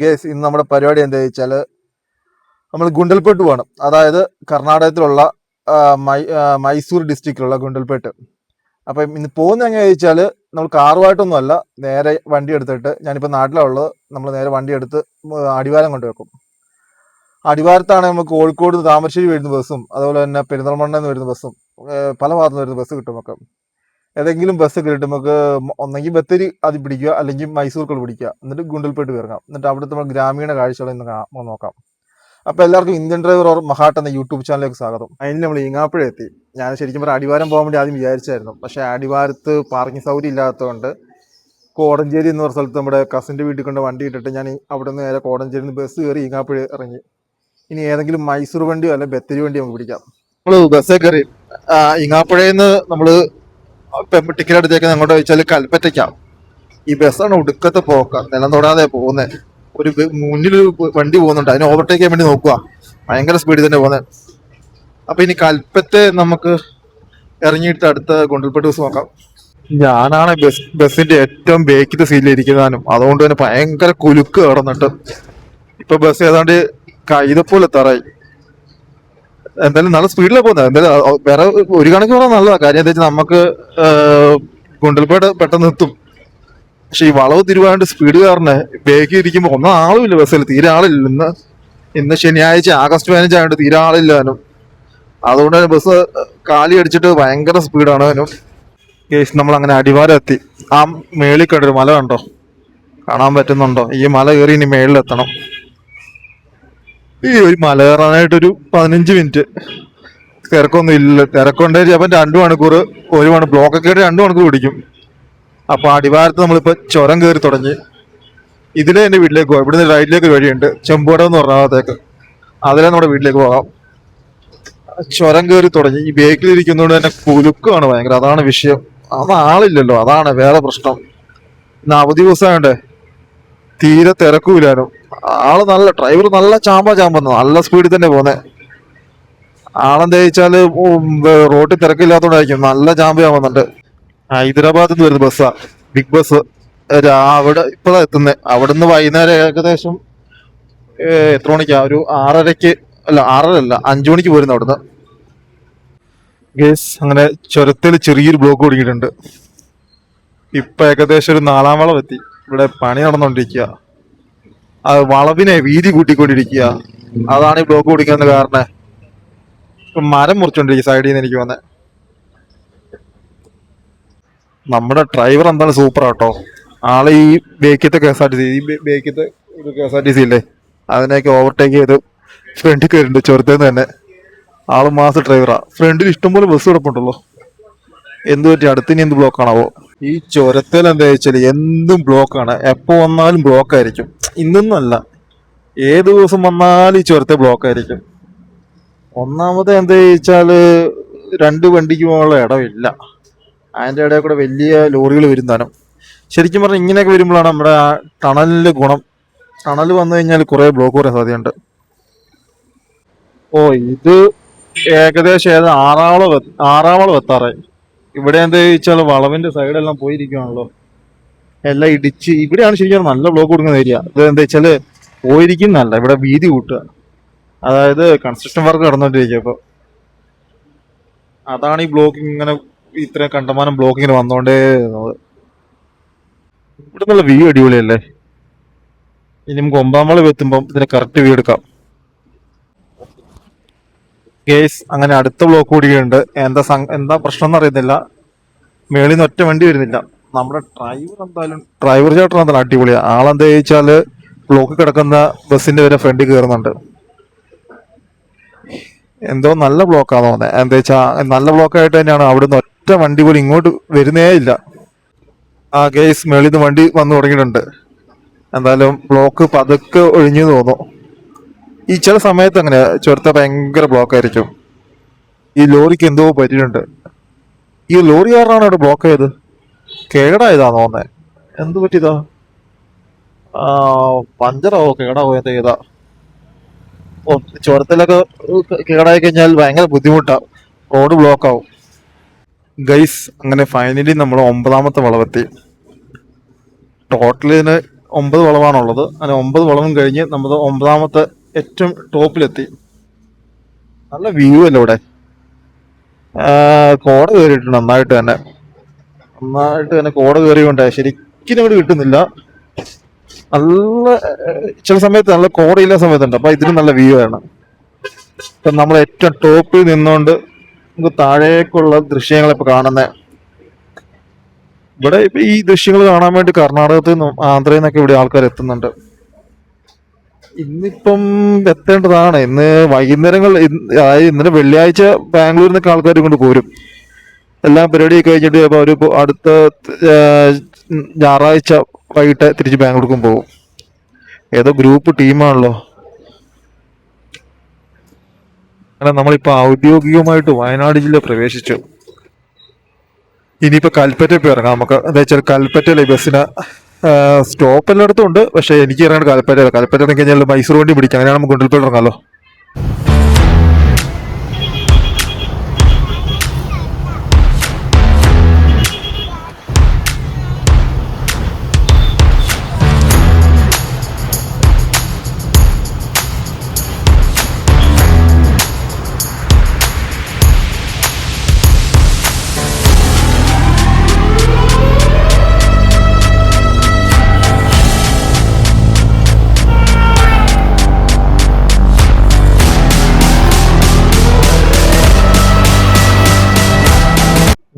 Guys ഇന്ന് നമ്മുടെ പരിപാടി എന്താ വെച്ചാൽ നമ്മൾ ഗുണ്ടൽപേട്ട് പോകണം. അതായത് കർണാടകത്തിലുള്ള മൈസൂർ ഡിസ്ട്രിക്റ്റിലുള്ള ഗുണ്ടൽപേട്ട്. അപ്പം ഇന്ന് പോകുന്നത് എങ്ങനെയാ ചോദിച്ചാൽ നമ്മൾ കാറുമായിട്ടൊന്നും അല്ല, നേരെ വണ്ടി എടുത്തിട്ട്, ഞാനിപ്പോൾ നാട്ടിലുള്ളത്, നമ്മൾ നേരെ വണ്ടി എടുത്ത് അടിവാരം കൊണ്ടുവെക്കും. അടിവാരത്താണ് നമുക്ക് കോഴിക്കോട് നിന്ന് താമരശ്ശേരി വരുന്ന ബസ്സും അതുപോലെ തന്നെ പെരിന്തൽമണ്ണയിൽ നിന്ന് വരുന്ന ബസ്സും പല ഭാഗത്തു നിന്ന് വരുന്ന ബസ് കിട്ടും നമുക്ക്. ഏതെങ്കിലും ബസ് കിട്ടും നമുക്ക്, ഒന്നെങ്കിൽ ബത്തേരി അത് പിടിക്കുക, അല്ലെങ്കിൽ മൈസൂർക്കുള്ള പിടിക്കുക, എന്നിട്ട് ഗുണ്ടൽപേട്ട് ഇറങ്ങാം. എന്നിട്ട് അവിടുത്തെ നമ്മൾ ഗ്രാമീണ കാഴ്ചകൾ ഇന്ന് നോക്കാം. അപ്പോൾ എല്ലാവർക്കും ഇന്ത്യൻ ഡ്രൈവർ ഓർ മഹാട്ട് എന്ന യൂട്യൂബ് ചാനലിലേക്ക് സ്വാഗതം. അതിന് നമ്മൾ ഈങ്ങാപ്പുഴ എത്തി. ഞാൻ ശരിക്കും പറഞ്ഞാൽ അടിവാരം പോകാൻ വേണ്ടി ആദ്യം വിചാരിച്ചായിരുന്നു, പക്ഷേ അടിവാരത്ത് പാർക്കിംഗ് സൗകര്യം ഇല്ലാത്തതുകൊണ്ട് കോടഞ്ചേരി എന്ന് പറഞ്ഞ സ്ഥലത്ത് നമ്മുടെ കസിൻ്റെ വീട്ടിൽ കൊണ്ട് വണ്ടി ഇട്ടിട്ട് ഞാൻ അവിടെ നിന്ന് നേരെ കോടഞ്ചേരിയിൽ നിന്ന് ബസ് കയറി ഈങ്ങാപ്പുഴ ഇറങ്ങി. ഇനി ഏതെങ്കിലും മൈസൂർ വണ്ടിയോ അല്ലെങ്കിൽ ബത്തേരി വണ്ടിയോ നമുക്ക് പിടിക്കാം. നമ്മൾ ബസ്സേ കയറി ഈങ്ങാപ്പുഴയിൽ നിന്ന് നമ്മൾ ടിക്കറ്റ് എടുത്തേക്കുന്നത് എങ്ങോട്ട് വെച്ചാൽ കൽപ്പറ്റയ്ക്കാം. ഈ ബസ്സാണ് ഒടുക്കത്തെ പോക്ക, നിലം തൊടാതെ പോകുന്നത്. ഒരു മുന്നിലൊരു വണ്ടി പോകുന്നുണ്ട്, അതിനെ ഓവർടേക്ക് ചെയ്യാൻ വേണ്ടി നോക്കുക, ഭയങ്കര സ്പീഡിൽ തന്നെ പോകുന്നത്. അപ്പൊ ഇനി കൽപ്പറ്റ നമുക്ക് ഇറങ്ങിയിട്ട് അടുത്ത ഗുണ്ടൽപേട്ട് ബസ് നോക്കാം. ഞാനാണ് ബസ്സിന്റെ ഏറ്റവും ബേക്കിന്റെ സീറ്റിലിരിക്കുന്നതാനും, അതുകൊണ്ട് തന്നെ ഭയങ്കര കുലുക്ക് കിടന്നിട്ട് ഇപ്പൊ ബസ് ഏതാണ്ട് കൈതപ്പോലെ എത്താറായി. എന്തായാലും നല്ല സ്പീഡിലാണ് പോകുന്നത്. എന്തായാലും വേറെ ഒരു കണക്ക് പറഞ്ഞാൽ നല്ലതാണ്. കാര്യം എന്താ വെച്ചാൽ നമുക്ക് ഗുണ്ടൽപേട്ട് പെട്ടെന്ന് എത്തും. പക്ഷെ ഈ വളവ് തിരുവാണ്ട് സ്പീഡ് കാരണം ബേക്കിൽ ഇരിക്കുമ്പോൾ ഒന്നും ആളുമില്ല, ബസ്സിൽ തീരെ ആളില്ല. ഇന്ന് ശനിയാഴ്ച ആഗസ്റ്റ് 15 ആയതുകൊണ്ട് തീരെ ആളില്ലാനും, അതുകൊണ്ട് തന്നെ ബസ് കാലി അടിച്ചിട്ട് ഭയങ്കര സ്പീഡാണ് അതിനും. കേസ് നമ്മൾ അങ്ങനെ അടിവാരം എത്തി. ആ മേളിൽ കണ്ടൊരു മല കണ്ടോ, കാണാൻ പറ്റുന്നുണ്ടോ? ഈ മല കയറി ഇനി മേളിലെത്തണം. ഈ ഒരു മല കയറാനായിട്ടൊരു 15 മിനിറ്റ്. തിരക്കൊന്നും ഇല്ല. തിരക്കുണ്ടേ ചിലപ്പം 2 മണിക്കൂർ, 1 മണിക്കൂർ, ബ്ലോക്കൊക്കെ ആയിട്ട് 2 മണിക്കൂർ പിടിക്കും. അപ്പൊ അടിവാരത്ത് നമ്മളിപ്പോ ചുരം കയറി തുടങ്ങി. ഇതിലെ എന്റെ വീട്ടിലേക്ക് പോകാം. ഇവിടുന്ന് റൈറ്റിലേക്ക് ഒരു വഴിയുണ്ട്, ചെമ്പുവടം എന്ന് പറഞ്ഞ ഭാഗത്തേക്ക്. അതിലെ നമ്മുടെ വീട്ടിലേക്ക് പോകാം. ചുരം കയറി തുടങ്ങി. ഈ ബേക്കിലിരിക്കുന്നതുകൊണ്ട് തന്നെ കുലുക്കാണ് ഭയങ്കര, അതാണ് വിഷയം. അത് ആളില്ലല്ലോ, അതാണ് വേറെ പ്രശ്നം. ഇന്ന് അവധി ദിവസമായോണ്ടേ തീരെ തിരക്കൂലാനും. ആള് നല്ല ഡ്രൈവർ, നല്ല ചാമ്പ നല്ല സ്പീഡിൽ തന്നെ പോന്നെ. ആളെന്താ വെച്ചാല് റോഡിൽ തിരക്കില്ലാത്തോണ്ടായിരിക്കും, നല്ല ചാമ്പയാവുന്നുണ്ട്. ഹൈദരാബാദിൽ നിന്ന് വരുന്ന ബസ്സാ, ബിഗ് ബസ്. അവിടെ ഇപ്പഴാ എത്തുന്നത്. അവിടുന്ന് വൈകുന്നേരം ഏകദേശം എത്ര മണിക്കാ, ഒരു 6:30 അല്ല 6:30 അല്ല 5 മണിക്ക് പോരുന്നു അവിടുന്ന്. ഗേസ് അങ്ങനെ ചുരത്തിൽ ചെറിയൊരു ബ്ലോക്ക് കുടുങ്ങിയിട്ടുണ്ട്. ഇപ്പൊ ഏകദേശം ഒരു 4-ാം വളം എത്തി. ഇവിടെ പണി നടന്നുകൊണ്ടിരിക്കുക. അത് വളവിനെ വീതി കൂട്ടിക്കൊണ്ടിരിക്കുക. അതാണ് ഈ ബ്ലോക്ക് കുടിക്കുന്നത് കാരണം. മരം മുറിച്ചോണ്ടിരിക്കുക സൈഡിൽ നിന്ന്. എനിക്ക് വന്നെ നമ്മുടെ ഡ്രൈവർ എന്താണ് സൂപ്പർ ആട്ടോ. ആള് ഈ ബേക്കത്തെ KSRTC, ഈ ബേക്കത്തെ ഒരു KSRTC ഇല്ലേ, അതിനെയൊക്കെ ഓവർടേക്ക് ചെയ്ത് ഫ്രണ്ടിൽ കയറിണ്ട് ചുരത്തേന്ന് തന്നെ. ആള് മാസം ഡ്രൈവറാ. ഫ്രണ്ടിൽ ഇഷ്ടംപോലെ ബസ് കിടപ്പുണ്ടല്ലോ. എന്ത് പറ്റി, അടുത്തിന് എന്ത് ബ്ലോക്ക് ആണാവോ? ഈ ചുരത്തിൽ എന്താ വെച്ചാൽ എന്തും ബ്ലോക്കാണ്. എപ്പോ വന്നാലും ബ്ലോക്ക് ആയിരിക്കും. ഇന്നൊന്നല്ല, ഏത് ദിവസം വന്നാലും ഈ ചുരത്തെ ബ്ലോക്ക് ആയിരിക്കും. ഒന്നാമത് എന്താ വെച്ചാല് 2 വണ്ടിക്ക് പോകാനുള്ള ഇടമില്ല. അതിൻ്റെ ഇടയിൽ കൂടെ വലിയ ലോറികൾ വരുന്നതാണ്. ശരിക്കും പറഞ്ഞാൽ ഇങ്ങനെയൊക്കെ വരുമ്പോഴാണ് നമ്മുടെ ആ ടണലിന്റെ ഗുണം. ടണൽ വന്നു കഴിഞ്ഞാൽ കുറെ ബ്ലോക്ക് വരാൻ സാധ്യതയുണ്ട്. ഓ, ഇത് ഏകദേശം 6-ാം വളം എത്താറായി. ഇവിടെ എന്താ ചോദിച്ചാൽ വളവിന്റെ സൈഡെല്ലാം പോയിരിക്കുകയാണല്ലോ, എല്ലാം ഇടിച്ച്. ഇവിടെയാണ് ശരിക്കും നല്ല ബ്ലോക്ക് കൊടുക്കുന്ന ഏരിയ. ഇത് എന്താ വെച്ചാല് പോയിരിക്കുന്നല്ല, ഇവിടെ വീതി കൂട്ടുക. അതായത് കൺസ്ട്രക്ഷൻ വർക്ക് നടന്നുകൊണ്ടിരിക്കുക. ഇപ്പൊ അതാണ് ഈ ബ്ലോക്കിങ്, ഇങ്ങനെ ഇത്രയും കണ്ടമാനം ബ്ലോക്കിങ്ങിന് വന്നോണ്ടേ. ഇവിടെ നിന്നുള്ള വ്യൂ അടിപൊളിയല്ലേ. ഇനി നമുക്ക് 9-ാം വളം എത്തുമ്പം ഇതിന് കറക്റ്റ് വ്യൂ എടുക്കാം. കേസ് അങ്ങനെ അടുത്ത ബ്ലോക്ക് കൂടിയുണ്ട്. എന്താ പ്രശ്നം എന്ന് അറിയുന്നില്ല. മേളിൽ നിന്ന് ഒറ്റ വണ്ടി വരുന്നില്ല. നമ്മുടെ ഡ്രൈവർ ചേട്ടൻ എന്തായാലും അടിപൊളിയാ. ആളെന്താ ചോദിച്ചാല് ബ്ലോക്ക് കിടക്കുന്ന ബസ്സിന്റെ വരെ ഫ്രണ്ടിൽ കയറുന്നുണ്ട്. എന്തോ നല്ല ബ്ലോക്കാന്ന് തോന്നുന്നത്. എന്താ വെച്ചാൽ നല്ല ബ്ലോക്കായിട്ട് തന്നെയാണ്. അവിടുന്ന് ഒറ്റ വണ്ടി പോലും ഇങ്ങോട്ട് വരുന്നേ ഇല്ല. ആ കേസ് മേളിൽ നിന്ന് വണ്ടി വന്നു തുടങ്ങിയിട്ടുണ്ട്. എന്തായാലും ബ്ലോക്ക് പതുക്കെ ഒഴിഞ്ഞു തോന്നുന്നു. ഈ ചില സമയത്ത് അങ്ങനെ ചുരത്തെ ഭയങ്കര ബ്ലോക്ക് ആയിരിക്കും. ഈ ലോറിക്ക് എന്തോ പറ്റിയിട്ടുണ്ട്. ഈ ലോറി കാരണമാണ് അവിടെ ബ്ലോക്ക് ആയത്. കേടായതാന്ന് തോന്നുന്നത്. എന്ത് പറ്റിയതാ? പഞ്ചറാവോ കേടാവോ എന്താ ചെയ്താ? ഓ, ചുരത്തിലൊക്കെ കേടായി കഴിഞ്ഞാൽ ഭയങ്കര ബുദ്ധിമുട്ടാ, റോഡ് ബ്ലോക്ക് ആവും. ഗൈസ് അങ്ങനെ ഫൈനലി നമ്മൾ 9-ാമത്തെ വളവെത്തി. ടോട്ടൽ ഇതിന് 9 വളവാണുള്ളത്. അങ്ങനെ 9 വളവും കഴിഞ്ഞ് നമ്മൾ 9ാമത്തെ ഏറ്റവും ടോപ്പിലെത്തി. നല്ല വ്യൂ അല്ലേ ഇവിടെ. കോട കയറിയിട്ടുണ്ട് നന്നായിട്ട് തന്നെ കോട കയറിയുണ്ട്. ശരിക്കും ഇവിടെ കിട്ടുന്നില്ല. നല്ല ചില സമയത്ത് നല്ല കോടയില്ലാത്ത സമയത്തുണ്ട്. അപ്പൊ ഇതിന് നല്ല വ്യൂ ആണ്. ഇപ്പൊ നമ്മൾ ഏറ്റവും ടോപ്പിൽ നിന്നുകൊണ്ട് നമുക്ക് താഴേക്കുള്ള ദൃശ്യങ്ങൾ ഇപ്പൊ കാണുന്നത്. ഇവിടെ ഇപ്പൊ ഈ ദൃശ്യങ്ങൾ കാണാൻ വേണ്ടി കർണാടകത്തിൽ നിന്നും ആന്ധ്രയിൽ നിന്നൊക്കെ ഇവിടെ ആൾക്കാർ എത്തുന്നുണ്ട്. ഇന്നിപ്പം എത്തേണ്ടതാണ്. ഇന്ന് വൈകുന്നേരങ്ങൾ, അതായത് ഇന്നലെ വെള്ളിയാഴ്ച ബാംഗ്ലൂരിൽ നിന്നൊക്കെ ആൾക്കാർ കൊണ്ട് പോരും. എല്ലാം പരിപാടിയൊക്കെ കഴിഞ്ഞിട്ട് അപ്പൊ അവര് അടുത്ത ഞായറാഴ്ച വൈകിട്ട് തിരിച്ച് ബാംഗ്ലൂർക്കും പോകും. ഏതോ ഗ്രൂപ്പ് ടീമാണല്ലോ. അങ്ങനെ നമ്മളിപ്പോ ഔദ്യോഗികമായിട്ട് വയനാട് ജില്ല പ്രവേശിച്ചു. ഇനിയിപ്പോ കൽപ്പറ്റ പോയി ഇറങ്ങാം നമുക്ക്. എന്താ വെച്ചാൽ കൽപ്പറ്റയിലെ ബസ്സിന് സ്റ്റോപ്പ് എല്ലായിടത്തും ഉണ്ട്. പക്ഷെ എനിക്ക് ഇറങ്ങാൻ കൽപ്പറ്റ ഇറങ്ങി കഴിഞ്ഞാൽ മൈസൂർ വണ്ടി പിടിക്കാം. അങ്ങനെയാണ് നമുക്ക് ഗുണ്ടൽപേട്ട് ഇറങ്ങാമല്ലോ.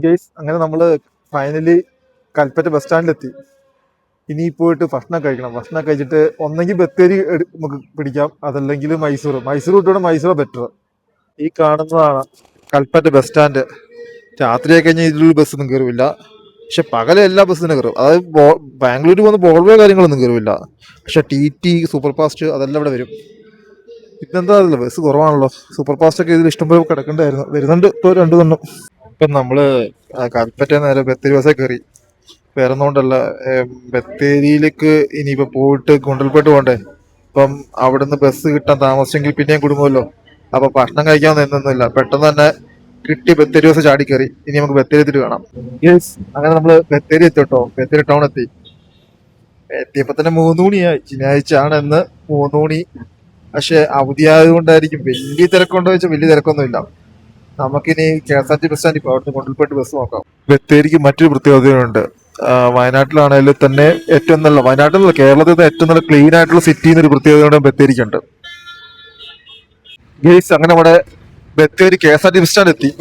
ഗൈസ്, അങ്ങനെ നമ്മള് ഫൈനലി കൽപ്പറ്റ ബസ് സ്റ്റാൻഡിലെത്തി. ഇനി പോയിട്ട് ഭക്ഷണം കഴിക്കണം. ഭക്ഷണം കഴിച്ചിട്ട് ഒന്നെങ്കിൽ ബത്തേരി നമുക്ക് പിടിക്കാം, അതല്ലെങ്കിൽ മൈസൂർ വിട്ടോടെ മൈസൂർ ബെറ്റർ. ഈ കാണുന്നതാണ് കൽപ്പറ്റ ബസ് സ്റ്റാൻഡ്. രാത്രിയായി കഴിഞ്ഞാൽ ഇതിലൊരു ബസ്സൊന്നും കയറില്ല. പക്ഷെ പകലെ എല്ലാ ബസ്സിനും കയറും. അതായത് ബാംഗ്ലൂർ പോകുന്ന ബോൾവേ കാര്യങ്ങളൊന്നും കയറില്ല. പക്ഷെ TT സൂപ്പർ ഫാസ്റ്റ് അതെല്ലാം ഇവിടെ വരും. ഇതെന്താ ബസ് കുറവാണല്ലോ. സൂപ്പർ ഫാസ്റ്റ് ഒക്കെ ഇതിൽ ഇഷ്ടംപോലെ കിടക്കണ്ടായിരുന്നു. വരുന്നുണ്ട് ഇപ്പോൾ 2 തന്നെ. ഇപ്പം നമ്മള് കൽപ്പറ്റ നേരെ ബത്തേരി ബസ്സേ കയറി. വേറെ ഒന്നുകൊണ്ടല്ല, ബത്തേരിയിലേക്ക് ഇനിയിപ്പോ പോയിട്ട് ഗുണ്ടൽപേട്ട് പോകണ്ടേ. അപ്പം അവിടുന്ന് ബസ് കിട്ടാൻ താമസിച്ചെങ്കിൽ പിന്നെയും കുടുങ്ങുമല്ലോ. അപ്പൊ ഭക്ഷണം കഴിക്കാൻ നിന്നൊന്നുമില്ല, പെട്ടെന്ന് തന്നെ കിട്ടി ബത്തേരി ബസ് ചാടി കയറി. ഇനി നമുക്ക് ബത്തേരി എത്തിയിട്ട് കാണാം. യെസ്, അങ്ങനെ നമ്മള് ബത്തേരി എത്തി കേട്ടോ. ബത്തേരി ടൗൺ എത്തി. എത്തിയപ്പോ തന്നെ 3 മണിയായി. ശനിയാഴ്ച ആണ് ഇന്ന് 3 മണി. പക്ഷെ അവധി ആയതുകൊണ്ടായിരിക്കും വലിയ തിരക്കുണ്ടോ വെച്ചാൽ വലിയ തിരക്കൊന്നുമില്ല. നമുക്കിനി KSRTC ബസ് സ്റ്റാൻഡിൽ അവിടുന്ന് ഗുണ്ടൽപേട്ട് ബസ് നോക്കാം. ബത്തേരിക്ക് മറ്റൊരു പ്രത്യേകതയുണ്ട്. വയനാട്ടിലാണെങ്കിലും തന്നെ ഏറ്റവും നല്ല, വയനാട്ടിൽ കേരളത്തിൽ ഏറ്റവും നല്ല ക്ലീൻ ആയിട്ടുള്ള സിറ്റി എന്നൊരു പ്രത്യേകത ബത്തേരിക്കുണ്ട്. ഗെയ്സ്, അങ്ങനെ നമ്മുടെ ബത്തേരി KSRTC ബസ് സ്റ്റാൻഡ് എത്തി.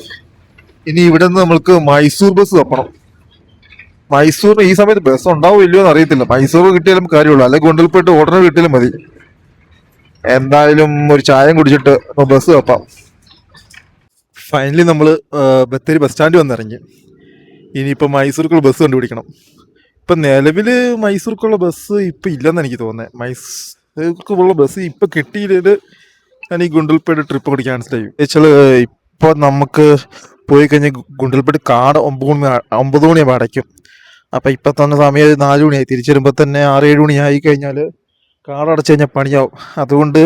ഇനി ഇവിടെ നിന്ന് നമ്മൾക്ക് മൈസൂർ ബസ് തപ്പണം. മൈസൂർ ഈ സമയത്ത് ബസ് ഉണ്ടാവോ ഇല്ലയോ എന്ന് അറിയത്തില്ല. മൈസൂർ കിട്ടിയാലും കാര്യമുള്ളൂ, അല്ലെങ്കിൽ ഗുണ്ടൽപേട്ട് ഓർഡർ കിട്ടിയാലും മതി. എന്തായാലും ഒരു ചായം കുടിച്ചിട്ട് ബസ് തപ്പാം. ഫൈനലി നമ്മൾ ബത്തേരി ബസ് സ്റ്റാൻഡ് വന്നിറങ്ങി. ഇനിയിപ്പോൾ മൈസൂർക്കുള്ള ബസ് കണ്ടുപിടിക്കണം. ഇപ്പം നിലവിൽ മൈസൂർക്കുള്ള ബസ് ഇപ്പം ഇല്ലെന്ന് എനിക്ക് തോന്നുന്നത്. മൈസൂർക്കുള്ള ബസ് ഇപ്പം കിട്ടിയത് ഞാൻ ഈ ഗുണ്ടൽപേട്ട് ട്രിപ്പ് കൂടി ക്യാൻസൽ ചെയ്യും. വെച്ചാൽ ഇപ്പോൾ നമുക്ക് പോയി കഴിഞ്ഞാൽ ഗുണ്ടൽപേട്ട് 9 മണിയാകുമ്പോൾ അടയ്ക്കും. അപ്പം ഇപ്പം തന്നെ സമയം 4 മണിയായി. തിരിച്ചു വരുമ്പോൾ തന്നെ 6-7 മണിയായി കഴിഞ്ഞാൽ അടച്ചു കഴിഞ്ഞാൽ പണിയാവും. അതുകൊണ്ട്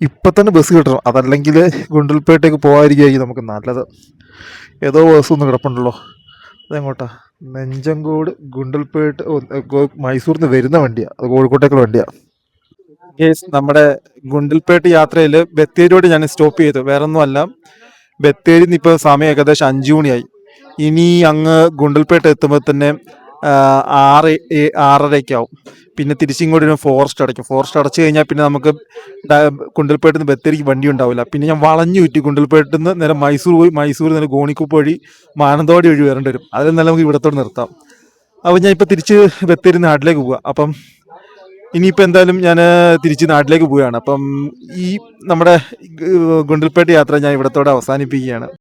ഇപ്പം തന്നെ ബസ് കിട്ടണം. അതല്ലെങ്കിൽ ഗുണ്ടൽപേട്ടേക്ക് പോകാതിരിക്കുകയായിരിക്കും നമുക്ക് നല്ലത്. ഏതോ ബസ് ഒന്ന് കിടപ്പുണ്ടല്ലോ. അതെങ്ങോട്ടാ? നെഞ്ചങ്കോട് ഗുണ്ടൽപേട്ട് മൈസൂരിൽ നിന്ന് വരുന്ന വണ്ടിയാണ്. അത് കോഴിക്കോട്ടേക്കുള്ള വണ്ടിയാണ്. നമ്മുടെ ഗുണ്ടൽപേട്ട് യാത്രയിൽ ബത്തേരിയോട് ഞാൻ സ്റ്റോപ്പ് ചെയ്തു. വേറൊന്നുമല്ല, ബത്തേരിയിൽ നിന്ന് ഇപ്പോൾ സമയം ഏകദേശം 5 മണിയായി. ഇനി അങ്ങ് ഗുണ്ടൽപേട്ട് എത്തുമ്പോൾ തന്നെ 6-6:30 പിന്നെ തിരിച്ചിങ്ങോട്ട് ഫോറസ്റ്റ് അടയ്ക്കും. ഫോറസ്റ്റ് അടച്ചു കഴിഞ്ഞാൽ പിന്നെ നമുക്ക് ഗുണ്ടൽപേട്ടിൽ നിന്ന് ബത്തേരിക്ക് വണ്ടി ഉണ്ടാവില്ല. പിന്നെ ഞാൻ വളഞ്ഞു ചുറ്റി ഗുണ്ടൽപേട്ടിൽ നിന്ന് നേരെ മൈസൂർ പോയി, മൈസൂർ നേരെ ഗോണിക്കുപ്പ് വഴി മാനന്തവാടി വഴി വരേണ്ടി വരും. അതിൽ നല്ല നമുക്ക് ഇവിടത്തോട് നിർത്താം. അപ്പോൾ ഞാൻ ഇപ്പോൾ തിരിച്ച് ബത്തേരി നാട്ടിലേക്ക് പോവുക. അപ്പം ഇനിയിപ്പോൾ എന്തായാലും ഞാൻ തിരിച്ച് നാട്ടിലേക്ക് പോവുകയാണ്. അപ്പം ഈ നമ്മുടെ ഗുണ്ടൽപേട്ട് യാത്ര ഞാൻ ഇവിടത്തോടെ അവസാനിപ്പിക്കുകയാണ്.